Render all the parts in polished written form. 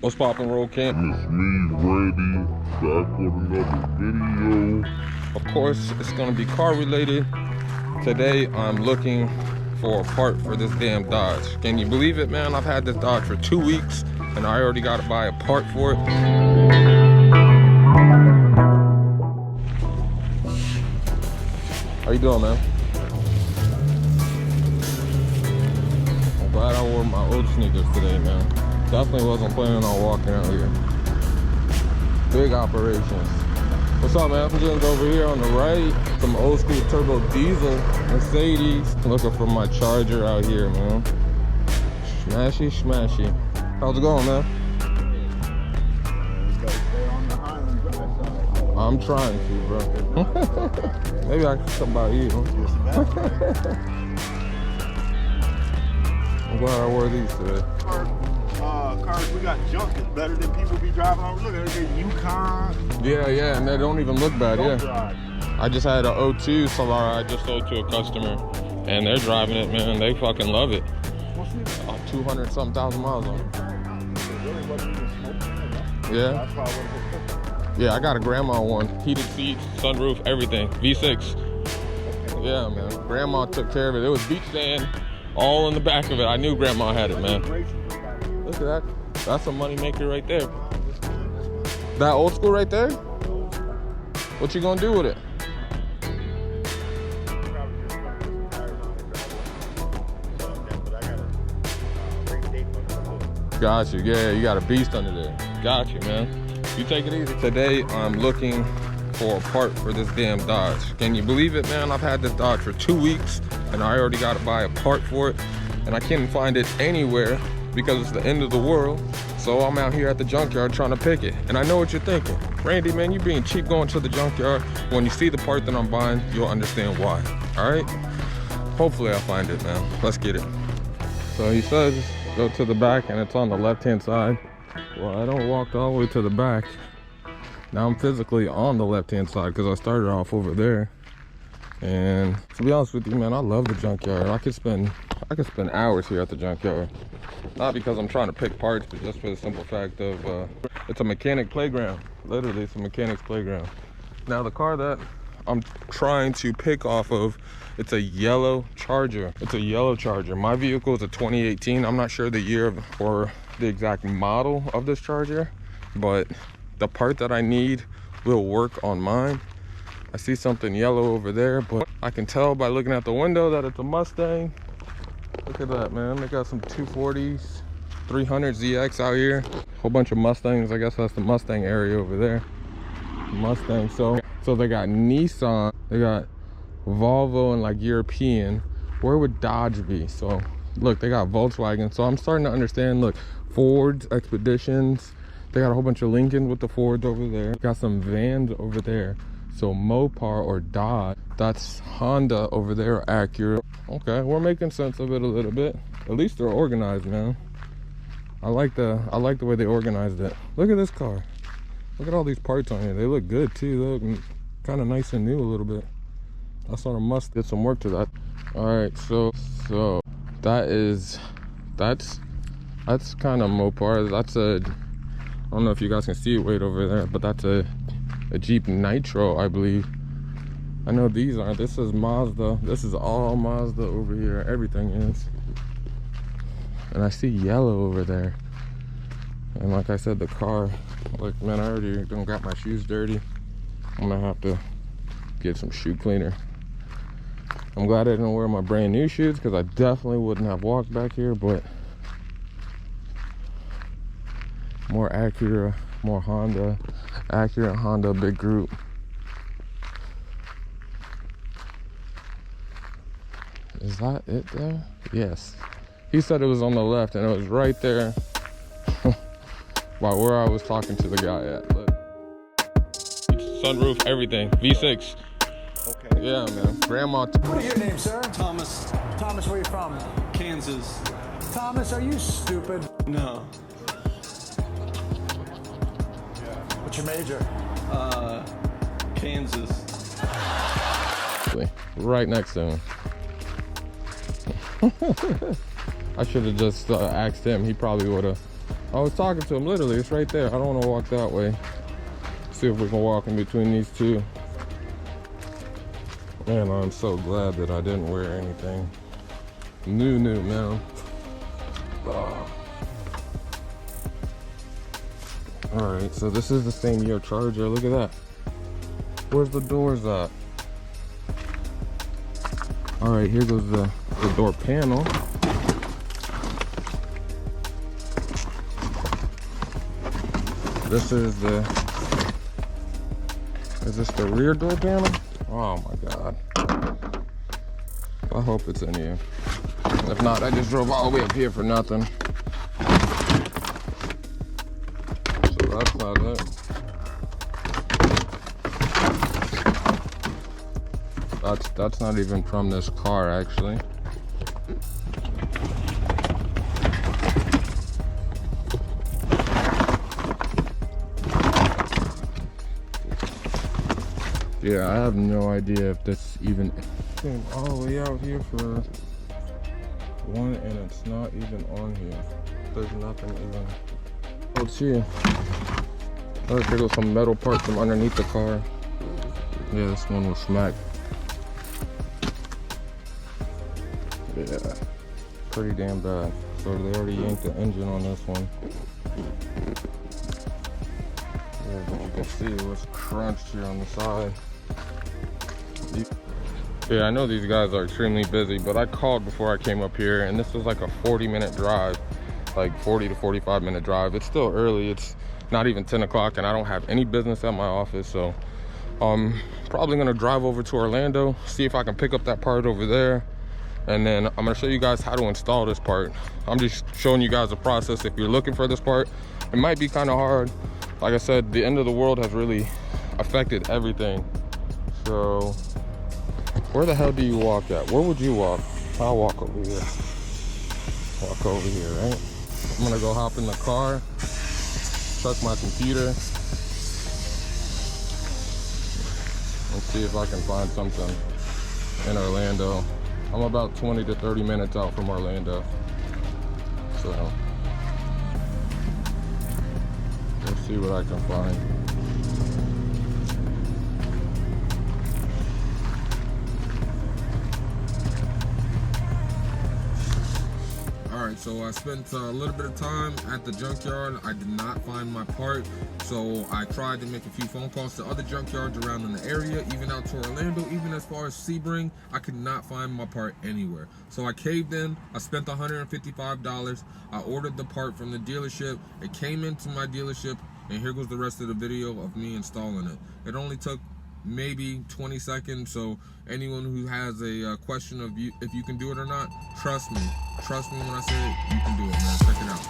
What's poppin', Roll Camp? It's me, Randy, back with another video. Of course, it's gonna be car related. Today, I'm looking for a part for this damn Dodge. Can you believe it, man? I've had this Dodge for 2 weeks, and I already gotta buy a part for it. How you doing, man? I'm glad I wore my old sneakers today, man. Definitely wasn't planning on walking out here. Big operations. What's up, man? Engine's over here on the right. Some old school turbo diesel Mercedes. Looking for my Charger out here, man. Smashy, smashy. How's it going, man? I'm trying to, bro. Maybe I can come by you. I'm glad I wore these today. Cars we got junk is better than people be driving on. Look at it, Yukon. Yeah, and they don't even look bad, Don't yeah. drive. I just had a 02 Solara I just sold to a customer, and they're driving it, man. They fucking love it. 200 something thousand miles on it. Yeah. That's why I would've been- Yeah, I got a grandma one. Heated seats, sunroof, everything. V6. Yeah, man. Grandma took care of it. It was beach sand all in the back of it. I knew grandma had it, man. Look at that. That's a money maker right there. That old school right there? What you gonna do with it? Got you. Yeah, you got a beast under there. Got you, man. You take it easy. Today, I'm looking for a part for this damn Dodge. Can you believe it, man? I've had this Dodge for 2 weeks, and I already got to buy a part for it, and I can't find it anywhere because it's the end of the world. So I'm out here at the junkyard trying to pick it. And I know what you're thinking. Randy, man, you being cheap going to the junkyard. When you see the part that I'm buying, you'll understand why. All right? Hopefully I'll find it, man. Let's get it. So he says, go to the back, and it's on the left-hand side. Well, I don't walk all the way to the back. Now I'm physically on the left-hand side because I started off over there. And to be honest with you, man, I love the junkyard. I could spend hours here at the junkyard. Not because I'm trying to pick parts, but just for the simple fact of it's a mechanic playground. Literally, it's a mechanic's playground. Now the car that I'm trying to pick off of, it's a yellow Charger. It's a yellow Charger. My vehicle is a 2018. I'm not sure the year or the exact model of this Charger, but the part that I need will work on mine. I see something yellow over there, but I can tell by looking out the window that it's a Mustang. Look at that, man. They got some 240s, 300 ZX out here. Whole bunch of Mustangs. I guess that's the Mustang area over there. Mustang. So they got Nissan, they got Volvo, and like European. Where would Dodge be? So look, they got Volkswagen. So I'm starting to understand. Look, Fords, Expeditions. They got a whole bunch of Lincoln with the Fords over there. Got some vans over there. So Mopar or Dodge. That's Honda over there, Acura. Okay, we're making sense of it a little bit. At least they're organized, man. I like the way they organized it. Look at this car. Look at all these parts on here. They look good too. They look kind of nice and new a little bit. That's on a must get some work to that. All right, so that's kind of Mopar. That's a, I don't know if you guys can see it right over there, but that's a Jeep Nitro, I believe. I know these aren't. This is Mazda. This is all Mazda over here. Everything is. And I see yellow over there. And like I said, the car, like, man, I already done got my shoes dirty. I'm gonna have to get some shoe cleaner. I'm glad I didn't wear my brand new shoes because I definitely wouldn't have walked back here, but more Acura, more Honda. Acura, Honda, big group. Is that it there? Yes. He said it was on the left, and it was right there by where I was talking to the guy at. Look. Sunroof, everything. V6. Okay. Yeah, man. Grandma. What is your name, sir? Thomas, Thomas, where are you from? Kansas. Thomas, are you stupid? No. What's your major? Kansas. Right next to him. I should have just asked him. He probably would have I was talking to him, literally, it's right there. I don't want to walk that way. See if we can walk in between these two. Man, I'm so glad that I didn't wear anything new, man. Oh. All right, so this is the same year Charger. Look at that. Where's the doors at? All right, here goes the door panel. This is this the rear door panel? Oh my God. I hope it's in here. If not, I just drove all the way up here for nothing. So that's not it. That's not even from this car, actually. Yeah, I have no idea if this even came all the way out here for one, and it's not even on here. There's nothing even. Oh, it's here. Oh, here goes some metal parts from underneath the car. Yeah, this one was smacked. Yeah, pretty damn bad. So they already yanked the engine on this one. Yeah, but you can see it was crunched here on the side. Yeah, I know these guys are extremely busy, but I called before I came up here, and this was like a 40-minute drive, like 40 to 45-minute drive. It's still early. It's not even 10 o'clock, and I don't have any business at my office, so probably gonna drive over to Orlando, see if I can pick up that part over there, and then I'm gonna show you guys how to install this part. I'm just showing you guys the process. If you're looking for this part, it might be kind of hard. Like I said, the end of the world has really affected everything. So where the hell do you walk at? Where would you walk? I'll walk over here. Walk over here, right? I'm gonna go hop in the car, check my computer, and see if I can find something in Orlando. I'm about 20 to 30 minutes out from Orlando. So let's see what I can find. Alright, so I spent a little bit of time at the junkyard. I did not find my part, so I tried to make a few phone calls to other junkyards around in the area, even out to Orlando, even as far as Sebring. I could not find my part anywhere. So I caved in. I spent $155. I ordered the part from the dealership. It came into my dealership, and here goes the rest of the video of me installing it. It only took maybe 20 seconds, so anyone who has a question of if you can do it or not, trust me when I say it, you can do it, man. Check it out.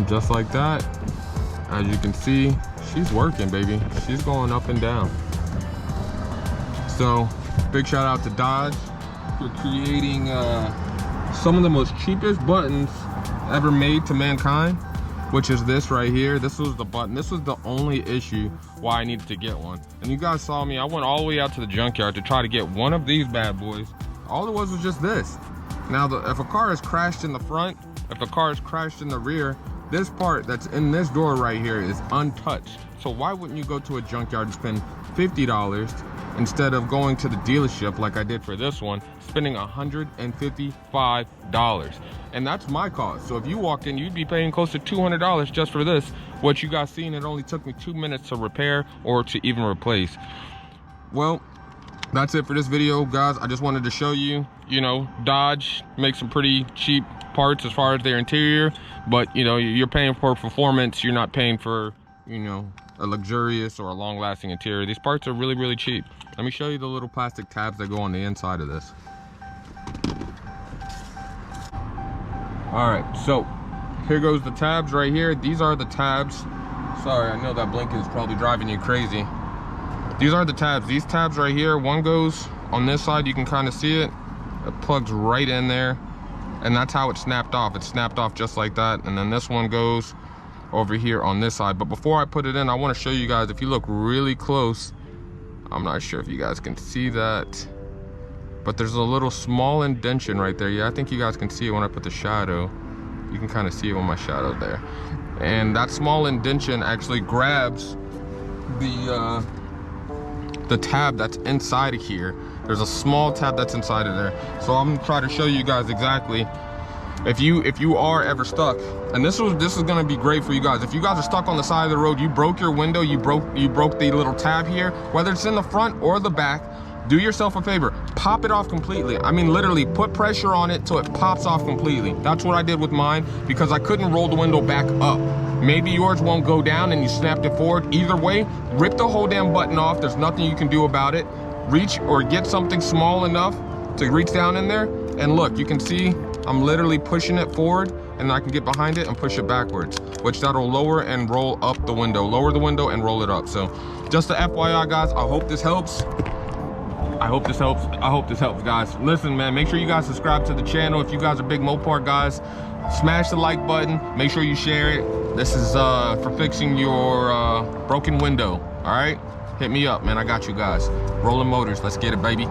Just like that, as you can see, she's working, baby. She's going up and down. So big shout out to Dodge for creating some of the most cheapest buttons ever made to mankind, which is this right here. This was the button. This was the only issue why I needed to get one. And you guys saw me, I went all the way out to the junkyard to try to get one of these bad boys. All it was just this. Now, if a car is crashed in the front, if a car is crashed in the rear, this part that's in this door right here is untouched. So why wouldn't you go to a junkyard and spend $50 instead of going to the dealership like I did for this one, spending $155. And that's my cost. So if you walked in, you'd be paying close to $200 just for this. What you guys seen, it only took me 2 minutes to repair or to even replace. Well, that's it for this video, guys. I just wanted to show you, you know, Dodge makes some pretty cheap parts as far as their interior, but you know, you're paying for performance. You're not paying for, you know, a luxurious or a long-lasting interior. These parts are really, really cheap. Let me show you the little plastic tabs that go on the inside of this. All right, so here goes the tabs right here. These are the tabs. Sorry, I know that blinking is probably driving you crazy. These are the tabs. These tabs right here, one goes on this side, you can kind of see it. It plugs right in there, and that's how it snapped off. It snapped off just like that. And then this one goes over here on this side. But before I put it in, I want to show you guys, if you look really close, I'm not sure if you guys can see that, but there's a little small indentation right there. Yeah, I think you guys can see it when I put the shadow. You can kind of see it with my shadow there. And that small indentation actually grabs the tab that's inside of here. There's a small tab that's inside of there. So I'm gonna try to show you guys exactly. If you are ever stuck, and this is gonna be great for you guys. If you guys are stuck on the side of the road, you broke your window, you broke the little tab here, whether it's in the front or the back, do yourself a favor, pop it off completely. I mean, literally put pressure on it till it pops off completely. That's what I did with mine, because I couldn't roll the window back up. Maybe yours won't go down and you snapped it forward. Either way, rip the whole damn button off. There's nothing you can do about it. Reach or get something small enough to reach down in there, and look, you can see I'm literally pushing it forward, and I can get behind it and push it backwards, which that'll lower and roll up the window. Lower the window and roll it up. So just a FYI, guys, I hope this helps. I hope this helps. I hope this helps, guys. Listen, man, make sure you guys subscribe to the channel. If you guys are big Mopar guys, smash the like button. Make sure you share it. This is for fixing your broken window. All right, hit me up, man. I got you guys. Rolling Motors, let's get it, baby.